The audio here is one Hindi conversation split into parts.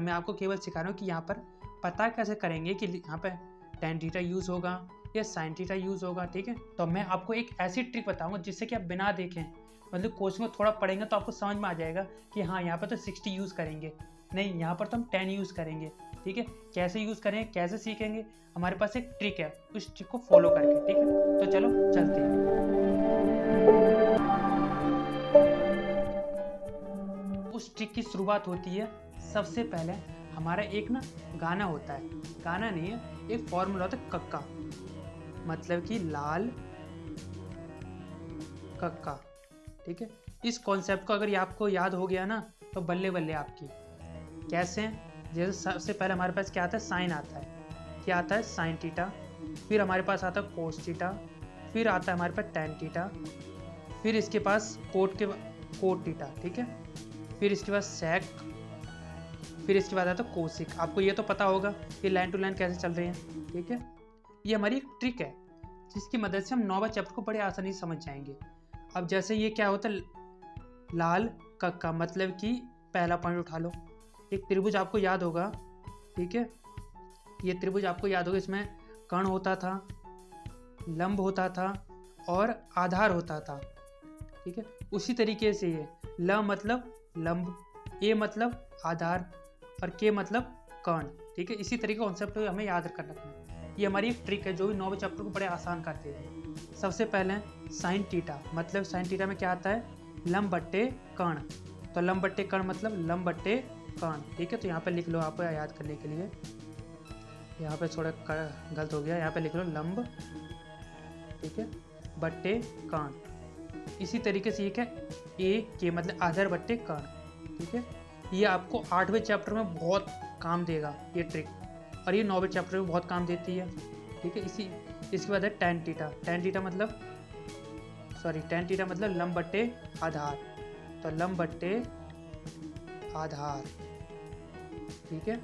मैं आपको केवल सिखा रहा हूँ कि यहाँ पर पता कैसे करेंगे कि यहाँ पर tan थीटा यूज़ होगा या sin थीटा यूज़ होगा। ठीक है, तो मैं आपको एक ऐसी ट्रिक बताऊँगा जिससे कि आप बिना देखें, मतलब क्वेश्चन को थोड़ा पढ़ेंगे तो आपको समझ में आ जाएगा कि हाँ यहाँ पर तो 60 यूज़ करेंगे, नहीं यहाँ पर तो हम 10 यूज़ करेंगे। ठीक है, कैसे यूज़ करेंगे, कैसे सीखेंगे, हमारे पास एक ट्रिक है, उस ट्रिक को फॉलो करके। ठीक है, तो चलो चलते हैं। उस ट्रिक की शुरुआत होती है सबसे पहले हमारा एक ना गाना होता है, गाना नहीं है, एक फॉर्मूला होता है कक्का, मतलब कि लाल कक्का। ठीक है, इस कॉन्सेप्ट को अगर ये आपको याद हो गया ना तो बल्ले बल्ले आपकी। कैसे, जैसे सबसे पहले हमारे पास क्या आता है, साइन आता है, क्या आता है, साइन थीटा, फिर हमारे पास आता है कोस थीटा, फिर आता है हमारे पास टैन थीटा, फिर इसके पास कोट थीटा। ठीक है, फिर इसके बाद सेक, फिर इसके बाद आता है कोसिक। आपको ये तो पता होगा कि लाइन टू लाइन कैसे चल रही है। ठीक है, ये हमारी एक ट्रिक है जिसकी मदद से हम नौवा चैप्टर को बड़े आसानी से समझ जाएंगे। अब जैसे ये क्या होता है, लाल कक्का, मतलब कि पहला पॉइंट उठा लो, एक त्रिभुज आपको याद होगा। ठीक है, ये त्रिभुज आपको याद होगा, इसमें कर्ण होता था, लंब होता था और आधार होता था। ठीक है, उसी तरीके से ये ल मतलब लंब, ए मतलब आधार और के मतलब कर्ण। ठीक है, इसी तरीके का कॉन्सेप्ट हमें याद करना है। ये हमारी एक ट्रिक है जो भी नौवें चैप्टर को बड़े आसान करते हैं। सबसे पहले साइन थीटा, मतलब साइन थीटा में क्या आता है, लंब बट्टे कर्ण, तो लंब बट्टे कर्ण मतलब लंब बट्टे कर्ण। ठीक है, तो यहाँ पे लिख लो, आपको याद करने के लिए, यहाँ पे थोड़ा गलत हो गया, यहाँ पे लिख लो लंब, ठीक है, बट्टे कर्ण। इसी तरीके से ये क्या, ए के मतलब आधार बट्टे कर्ण। ठीक है, ये आपको 8वें चैप्टर में बहुत काम देगा ये ट्रिक, और ये 9वें चैप्टर में बहुत काम देती है। ठीक है, इसके बाद है टैन थीटा, टैन थीटा मतलब लंब बट्टे आधार, तो लंब बट्टे आधार। ठीक है,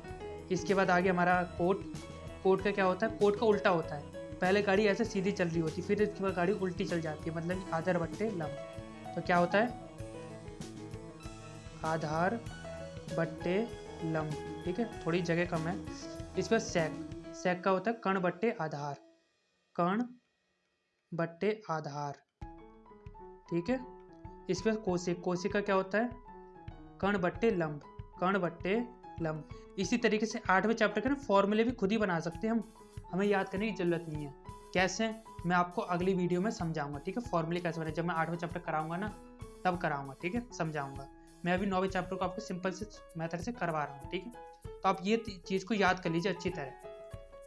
इसके बाद आगे हमारा कोट का क्या होता है, कोट का उल्टा होता है, पहले गाड़ी ऐसे सीधी चल रही होती, फिर इसके बाद गाड़ी उल्टी चल जाती है, मतलब आधार बट्टे लंब, तो क्या होता है, आधार बट्टे लंब। ठीक है, थोड़ी जगह कम है। इस पर सेक का होता है कर्ण बट्टे आधार, कर्ण बट्टे आधार। ठीक है, इस पर कोशिक का क्या होता है, कर्ण बट्टे लंब, कर्ण बट्टे लंब। इसी तरीके से 8वें चैप्टर के ना फॉर्मूले भी खुद ही बना सकते हैं हम, हमें याद करने की जरूरत नहीं है। कैसे, मैं आपको अगली वीडियो में समझाऊंगा। ठीक है, फॉर्मूले कैसे बने, जब मैं 8वें चैप्टर कराऊंगा ना तब कराऊंगा। ठीक है, समझाऊंगा। मैं अभी 9वें चैप्टर को आपको सिंपल से मेथड से करवा रहा हूँ। ठीक है, तो आप ये चीज़ को याद कर लीजिए अच्छी तरह।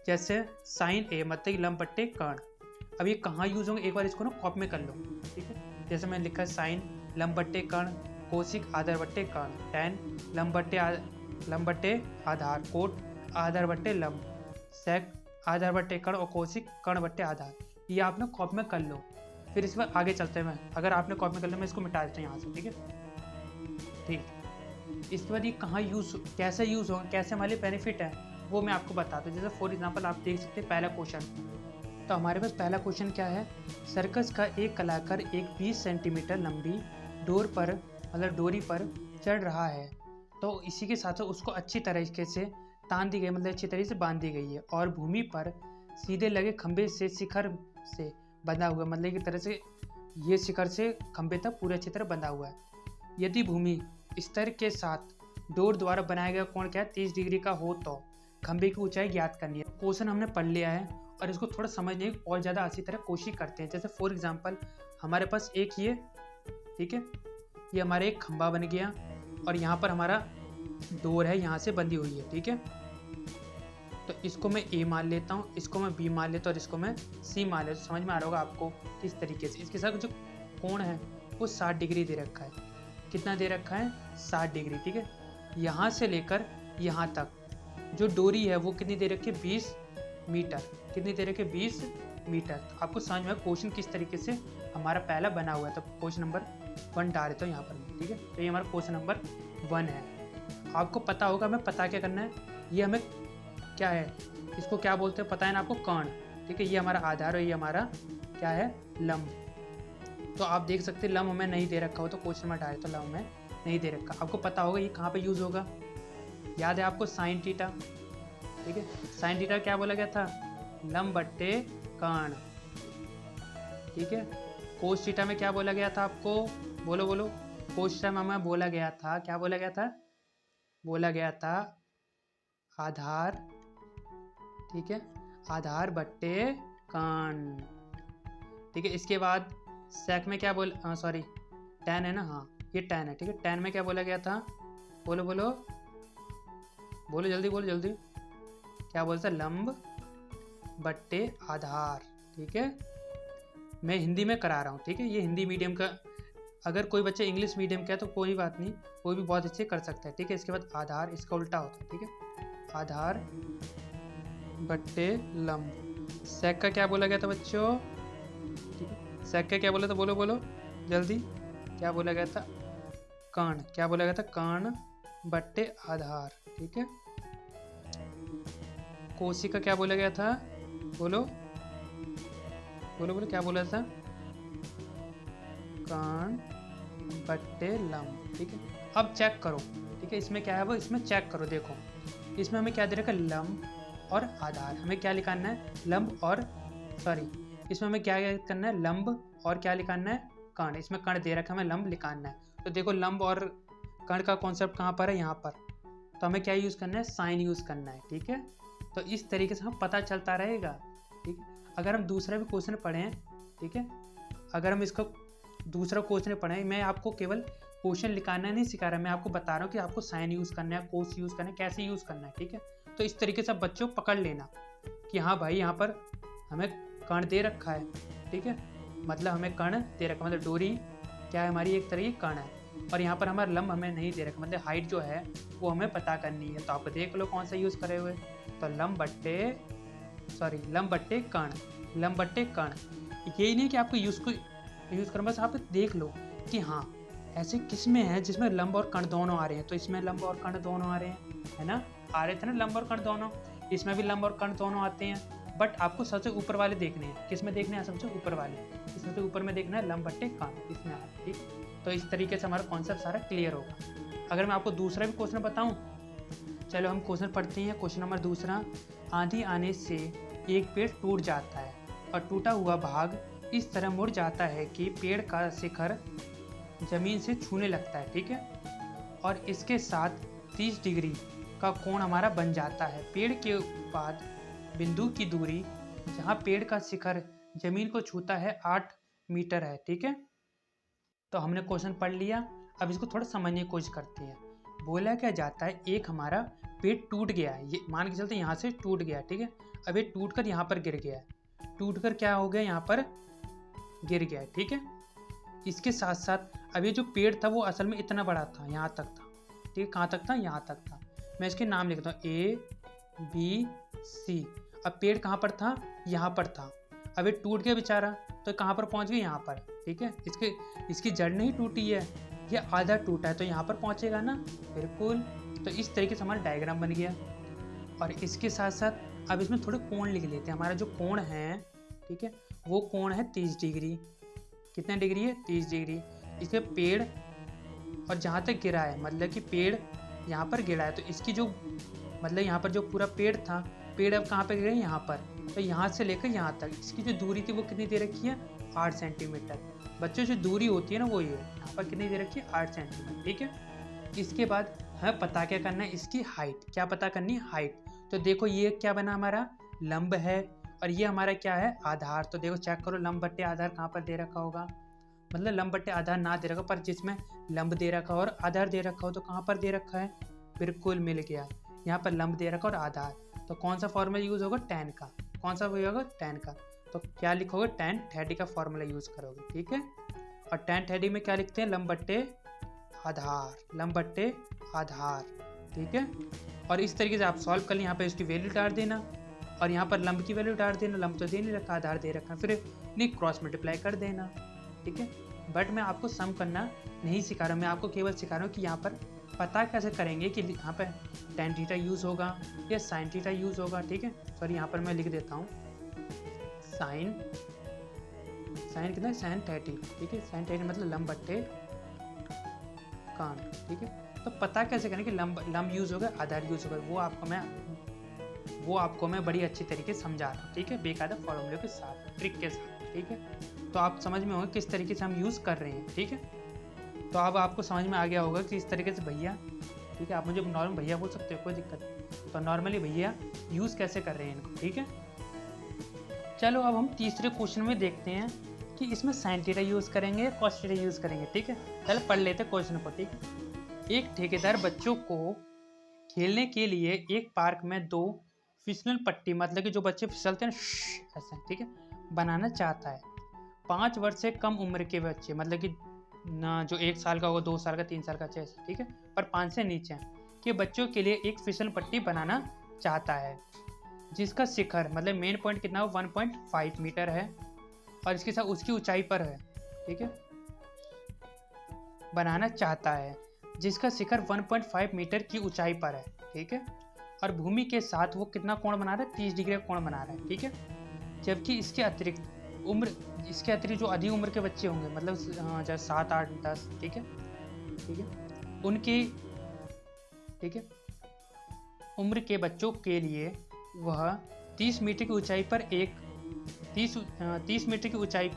जैसे साइन ए मतलब लंब बट्टे कर्ण, अब ये कहाँ यूज़ होंगे, एक बार इसको ना कॉपी में कर लो। ठीक है, जैसे मैंने लिखा है साइन लंब बट्टे कर्ण, कोसिक आधार बट्टे कर्ण, टैन लंब बट्टे आधार, कोट आधार बट्टे लंब, सेक आधार बट्टे कर्ण और कोसिक कर्ण बट्टे आधार। ये आपने कॉपी में कर लो। फिर इस बार आगे चलते हैं, अगर आपने कॉपी में कर लो, मैं इसको मिटा देता हूँ यहाँ से। ठीक है, ठीक, इसके बाद ये कहाँ यूज़, कैसे यूज़ होगा, कैसे हमारे बेनिफिट है वो मैं आपको बताता हूँ। जैसे फॉर एग्जांपल आप देख सकते हैं पहला क्वेश्चन, तो हमारे पास पहला क्वेश्चन क्या है, सर्कस का एक कलाकार एक 20 सेंटीमीटर लंबी डोरी पर चढ़ रहा है, तो इसी के साथ उसको अच्छी तरीके से तान दी गई, मतलब अच्छी तरीके से बांध दी गई है, और भूमि पर सीधे लगे खंभे से शिखर से बंधा हुआ, मतलब की तरह से ये शिखर से खंभे तक पूरे अच्छी तरह बंधा हुआ है। यदि भूमि स्तर के साथ डोर द्वारा बनाया गया कोण क्या है, 30 डिग्री का हो तो खंभे की ऊंचाई ज्ञात करनी है। क्वेश्चन हमने पढ़ लिया है और इसको थोड़ा समझने की और ज़्यादा अच्छी तरह कोशिश करते हैं। जैसे फॉर एग्जांपल हमारे पास एक ये, ठीक है, ये हमारा एक खंभा बन गया और यहाँ पर हमारा डोर है, यहाँ से बंधी हुई है। ठीक है, तो इसको मैं ए मान लेता हूँ, इसको मैं बी मान लेता हूँ और इसको मैं सी मान लेता हूँ। समझ में आ रहा होगा आपको किस तरीके से। इसके साथ जो कोण है वो 60 डिग्री दे रखा है। कितना दे रखा है, 60 डिग्री। ठीक है, यहाँ से लेकर यहाँ तक जो डोरी है वो कितनी दे रखी है, 20 मीटर। कितनी दे रखी है, 20 मीटर। तो आपको समझ में क्वेश्चन किस तरीके से हमारा पहला बना हुआ है। तो क्वेश्चन नंबर 1 डाल देता हूँ यहाँ पर। ठीक है, तो ये हमारा क्वेश्चन नंबर 1 है। आपको पता होगा, हमें पता क्या करना है, ये हमें क्या है, इसको क्या बोलते हैं पता है ना आपको, कर्ण। ठीक है, ये हमारा आधार और ये हमारा क्या है, लंब। तो आप देख सकते हैं लंब हमें नहीं दे रखा हो तो क्वेश्चन में डाले, तो लंब हमें नहीं दे रखा। आपको पता होगा ये कहाँ पे यूज़ होगा, याद है आपको साइन थीटा, ठीक है। साइन थीटा क्या बोला गया था, लंब बट्टे कर्ण, ठीक है। कोस थीटा में क्या बोला गया था आपको, बोलो बोलो। कोस थीटा में बोला गया था, क्या बोला गया था, बोला गया था आधार, ठीक है, आधार बट्टे कर्ण, ठीक है। इसके बाद सेक में क्या सॉरी tan है ना, हाँ ये tan है, ठीक है। tan में क्या बोला गया था, बोलो बोलो बोलो जल्दी, बोलो जल्दी, क्या बोलता, लंब बट्टे आधार, ठीक है। मैं हिंदी में करा रहा हूँ, ठीक है, ये हिंदी मीडियम का, अगर कोई बच्चा इंग्लिश मीडियम का है तो कोई बात नहीं, कोई भी बहुत अच्छे कर सकता है, ठीक है। इसके बाद आधार, इसका उल्टा होता है, ठीक है, आधार बट्टे लंब। सेक का क्या बोला गया था बच्चों, ठीक है, सेक का क्या बोला था, बोलो बोलो जल्दी, क्या बोला गया था, कर्ण, क्या बोला गया था, कर्ण बट्टे आधार, ठीक है। कोसी का क्या बोला गया था, बोलो बोलो बोलो, क्या बोला था, कर्ण बट्टे लंब, ठीक है। अब चेक करो, ठीक है, इसमें क्या है वो, इसमें चेक करो, देखो इसमें हमें क्या दे रखा है, लंब और आधार, हमें क्या लिखाना है, लंब और सॉरी, इसमें हमें क्या करना है, लंब और क्या लिखाना है, कर्ण, इसमें कर्ण दे रखा है, हमें लंब लिखाना है। तो देखो लंब और कर्ण का कॉन्सेप्ट कहाँ पर है, यहाँ पर, तो हमें क्या यूज़ करना है, साइन यूज़ करना है, ठीक है। तो इस तरीके से हम पता चलता रहेगा, ठीक है। अगर हम दूसरा भी क्वेश्चन पढ़ें, ठीक है, अगर हम इसको दूसरा क्वेश्चन पढ़ें, मैं आपको केवल क्वेश्चन लिखाना नहीं सिखा रहा, मैं आपको बता रहा हूँ कि आपको साइन यूज़ करना है, कोस यूज़ करना है, कैसे यूज़ करना है, ठीक है। तो इस तरीके से बच्चों पकड़ लेना कि हाँ भाई यहाँ पर हमें कर्ण दे रखा है, ठीक है, मतलब हमें कर्ण दे रखा, मतलब डोरी क्या है हमारी, एक तरह की कर्ण है, और यहाँ पर हमारा लंब हमें नहीं दे रखा, मतलब हाइट जो है वो हमें पता करनी है। तो आप देख लो कौन सा यूज़ करे हुए, तो लंब बट्टे कर्ण, लंब बट्टे कर्ण। यही नहीं कि आपको यूज़ कर, बस आप देख लो कि हाँ ऐसे किस में है जिसमें लंब और कर्ण दोनों आ रहे हैं, तो इसमें लंब और कर्ण दोनों आ रहे हैं, है ना, आ रहे थे ना लंब और कर्ण दोनों, इसमें भी लंब और कर्ण दोनों आते हैं, बट आपको सबसे ऊपर वाले देखने हैं, किस में देखने हैं, सबसे ऊपर वाले, सबसे ऊपर में देखना है लंब बट्टे कर्ण, इसमें आ रहा है, ठीक। तो इस तरीके से हमारा कॉन्सेप्ट सारा क्लियर होगा। अगर मैं आपको दूसरा भी क्वेश्चन बताऊं, चलो हम क्वेश्चन पढ़ते हैं। क्वेश्चन नंबर दूसरा, आंधी आने से एक पेड़ टूट जाता है और टूटा हुआ भाग इस तरह मुड़ जाता है कि पेड़ का शिखर जमीन से छूने लगता है, ठीक है, और इसके साथ 30 डिग्री का कोण हमारा बन जाता है। पेड़ के बाद बिंदु की दूरी जहाँ पेड़ का शिखर जमीन को छूता है 8 मीटर है, ठीक है। तो हमने क्वेश्चन पढ़ लिया, अब इसको थोड़ा समझने की कोशिश करते हैं। बोला क्या जाता है, एक हमारा पेड़ टूट गया है, ये मान के चलते यहाँ से टूट गया, ठीक है, अब ये टूट कर यहाँ पर गिर गया है, टूट कर क्या हो गया, यहाँ पर गिर गया है, ठीक है। इसके साथ साथ अब ये जो पेड़ था वो असल में इतना बड़ा था, यहाँ तक था, ठीक है, कहाँ तक था, यहाँ तक था। मैं इसके नाम लिखता हूँ ABC। अब पेड़ कहाँ पर था, यहाँ पर था, अब ये टूट गया बेचारा, तो कहाँ पर पहुँच गया, यहाँ पर, ठीक है। इसकी जड़ नहीं टूटी है, ये आधा टूटा है, तो यहाँ पर पहुँचेगा ना, बिल्कुल। तो इस तरीके से हमारा डायग्राम बन गया। और इसके साथ साथ अब इसमें थोड़े कोण लिख लेते हैं। हमारा जो कोण है, ठीक है, वो कोण है 30 डिग्री। कितना डिग्री है, 30 डिग्री। इसके पेड़ और जहाँ तक गिरा है, मतलब कि पेड़ यहाँ पर गिरा है, तो इसकी जो मतलब यहाँ पर जो पूरा पेड़ था, पेड़ अब कहाँ पर गिरा है, यहाँ पर, तो यहाँ से लेकर यहाँ तक इसकी जो दूरी थी वो कितनी दे रखी है, 8 सेंटीमीटर। बच्चों जो दूरी होती है ना वो ये यहाँ पर कितनी दे रखी है, 8 सेंटीमीटर, ठीक है। इसके बाद हमें पता क्या करना है, इसकी हाइट, क्या पता करनी है, हाइट। तो देखो ये क्या बना, हमारा लंब है, और ये हमारा क्या है, आधार। तो देखो चेक करो लंब बट्टे आधार कहाँ पर दे रखा होगा, मतलब लंब बट्टे आधार ना दे रखा, पर जिसमें लंब दे रखा हो और आधार दे रखा हो तो कहाँ पर दे रखा है, बिल्कुल मिल गया, यहाँ पर लंब दे रखा और आधार। तो कौन सा फॉर्मूला यूज़ होगा, tan का, कौन सा होगा, tan का। तो क्या लिखोगे, tan थीटा का फॉर्मूला यूज़ करोगे, ठीक है। और tan थीटा में क्या लिखते हैं, लंब बट्टे आधार, लंब बट्टे आधार, ठीक है। और इस तरीके से आप सॉल्व कर लें, यहाँ पर इसकी वैल्यू डाल देना और यहाँ पर लंब की वैल्यू डाल देना, लंब तो दे नहीं रखा, आधार दे रखा, फिर नहीं क्रॉस मल्टीप्लाई कर देना, ठीक है। बट मैं आपको सम करना नहीं सिखा रहा, मैं आपको केवल सिखा रहा हूँ कि यहाँ पर पता कैसे करेंगे कि यहाँ पर tan थीटा यूज़ होगा या sin थीटा यूज़ होगा, ठीक है। सॉरी यहाँ पर मैं लिख देता हूँ साइन कितना है, sin 30, ठीक है, sin 30 मतलब लंब बट्टे कर्ण, ठीक है। तो पता कैसे करें कि लंब यूज़ होगा आधार यूज़ होगा, वो आपको मैं बड़ी अच्छी तरीके से समझा रहा हूँ, ठीक है, बेकायदा फॉर्मूले के साथ, ट्रिक के साथ, ठीक है। तो आप समझ में होगा किस तरीके से हम यूज़ कर रहे हैं, ठीक है। तो अब आपको समझ में आ गया होगा कि इस तरीके से भैया, ठीक है, आप मुझे नॉर्मल भैया बोल सकते हो, कोई दिक्कत नहीं। तो नॉर्मली भैया यूज़ कैसे कर रहे हैं इनको, ठीक है। चलो अब हम तीसरे क्वेश्चन में देखते हैं कि इसमें साइन थीटा यूज़ करेंगे या कॉस थीटा यूज़ करेंगे, ठीक है। चलो पढ़ लेते हैं क्वेश्चन को, ठीक है। एक ठेकेदार बच्चों को खेलने के लिए एक पार्क में 2 फिसलन पट्टी, मतलब कि जो बच्चे फिसलते हैं ऐसे, ठीक है, बनाना चाहता है। 5 वर्ष से कम उम्र के बच्चे, मतलब कि ना जो 1 साल का होगा, 2 साल का, 3 साल का, 6, ठीक है, और 5 से नीचे के बच्चों के लिए एक फिसल पट्टी बनाना चाहता है जिसका शिखर, मतलब मेन पॉइंट कितना हो 1.5 मीटर है और इसके साथ उसकी ऊंचाई पर है, ठीक है, बनाना चाहता है जिसका शिखर 1.5 मीटर की ऊंचाई पर है, ठीक है, और भूमि के साथ वो कितना कोण बना रहा है, 30 डिग्री का कोण बना रहा है, ठीक है। जबकि इसके अतिरिक्त जो अधिक उम्र के बच्चे होंगे, मतलब जैसे 7, 8, 10, ठीक है, उनकी, ठीक है, उम्र के बच्चों के लिए वह 30 मीटर की ऊंचाई पर 30 मीटर की ऊंचाई,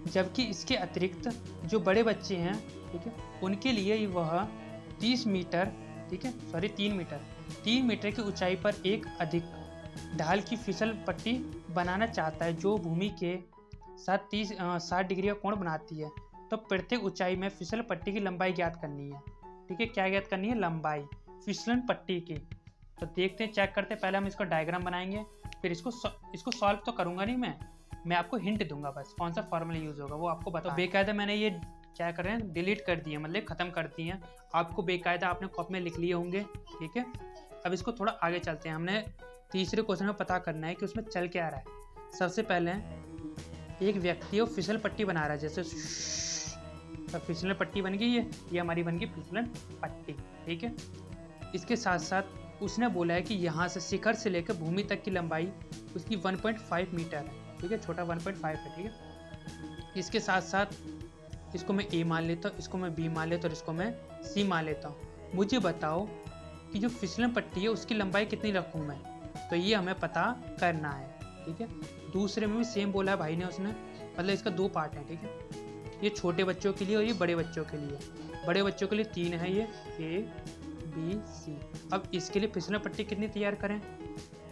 जबकि इसके अतिरिक्त जो बड़े बच्चे हैं, ठीक है, उनके लिए वह 30 मीटर, ठीक है, 3 मीटर की ऊंचाई पर एक अधिक ढाल की फिसल पट्टी बनाना चाहता है जो भूमि के साथ 60 डिग्री का कोण बनाती है। तो प्रत्येक ऊंचाई में फिसल पट्टी की लंबाई ज्ञात करनी है, ठीक है, क्या ज्ञात करनी है, लंबाई फिसलन पट्टी की। तो देखते हैं, चेक करते हैं। पहले हम इसका डायग्राम बनाएंगे, फिर इसको सॉल्व तो करूंगा नहीं मैं आपको हिंट दूंगा बस, कौन सा फॉर्मूला यूज़ होगा वो आपको बता। तो बेकायदा मैंने ये क्या कर रहे हैं, डिलीट कर दिए, मतलब ख़त्म कर दिए हैं। आपको बेकायदा आपने कॉपी में लिख लिए होंगे, ठीक है। अब इसको थोड़ा आगे चलते हैं। हमने तीसरे क्वेश्चन में पता करना है कि उसमें चल क्या रहा है। सबसे पहले एक व्यक्ति वो फिसल पट्टी बना रहा है, जैसे तो फिसलन पट्टी बन गई है, ये हमारी बन गई फिसलन पट्टी, ठीक है। इसके साथ साथ उसने बोला है कि यहाँ से शिखर से लेकर भूमि तक की लंबाई उसकी 1.5 मीटर है, ठीक है, छोटा 1.5 है, ठीक है। इसके साथ साथ इसको मैं ए मान लेता हूँ, इसको मैं बी मान लेता हूँ और इसको मैं सी मान लेता हूँ। मुझे बताओ कि जो फिसलन पट्टी है उसकी लंबाई कितनी रखूँ मैं, तो ये हमें पता करना है, ठीक है। दूसरे में भी सेम बोला है भाई ने, उसने, मतलब इसका 2 पार्ट है, ठीक है। ये छोटे बच्चों के लिए और ये बड़े बच्चों के लिए। बड़े बच्चों के लिए 3 है, ये ए बी सी। अब इसके लिए फिसलन पट्टी कितनी तैयार करें,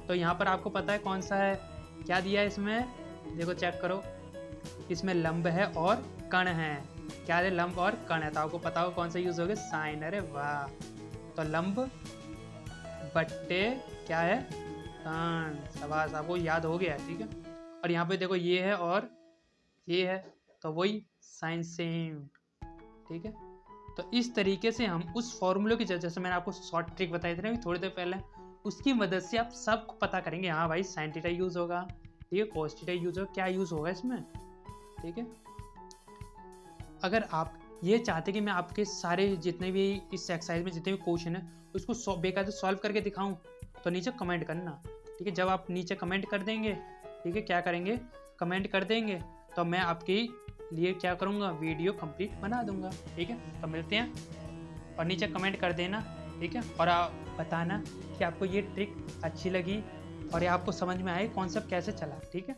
तो यहाँ पर आपको पता है कौन सा है, क्या दिया है इसमें, देखो चेक करो, इसमें लंब है और कण है। क्या है, लंब और कण है, तो आपको पता होगा कौन सा यूज होगा, साइन। अरे वाह, तो लंब बट्टे क्या है, कण, शाबाश, आपको याद हो गया है, ठीक है। और यहाँ पे देखो ये है और ये है, तो वही साइन सेम, ठीक है। तो इस तरीके से हम उस फॉर्मूले की, जैसे मैंने आपको शॉर्ट ट्रिक बताई थी ना थोड़ी देर पहले, उसकी मदद से आप सबको पता करेंगे, हाँ भाई साइन थीटा यूज़ होगा, ठीक है, कॉस थीटा यूज़ होगा, क्या यूज़ होगा इसमें, ठीक है। अगर आप ये चाहते कि मैं आपके सारे जितने भी इस एक्सरसाइज में जितने भी क्वेश्चन है उसको बेकायदे सॉल्व करके दिखाऊं, तो नीचे कमेंट करना, ठीक है। जब आप नीचे कमेंट कर देंगे, ठीक है, क्या करेंगे, कमेंट कर देंगे, तो मैं आपके लिए क्या करूँगा, वीडियो कंप्लीट बना दूंगा, ठीक है। तो मिलते हैं, और नीचे कमेंट कर देना, ठीक है, और आप बताना कि आपको ये ट्रिक अच्छी लगी और ये आपको समझ में आए, कॉन्सेप्ट कैसे चला, ठीक है।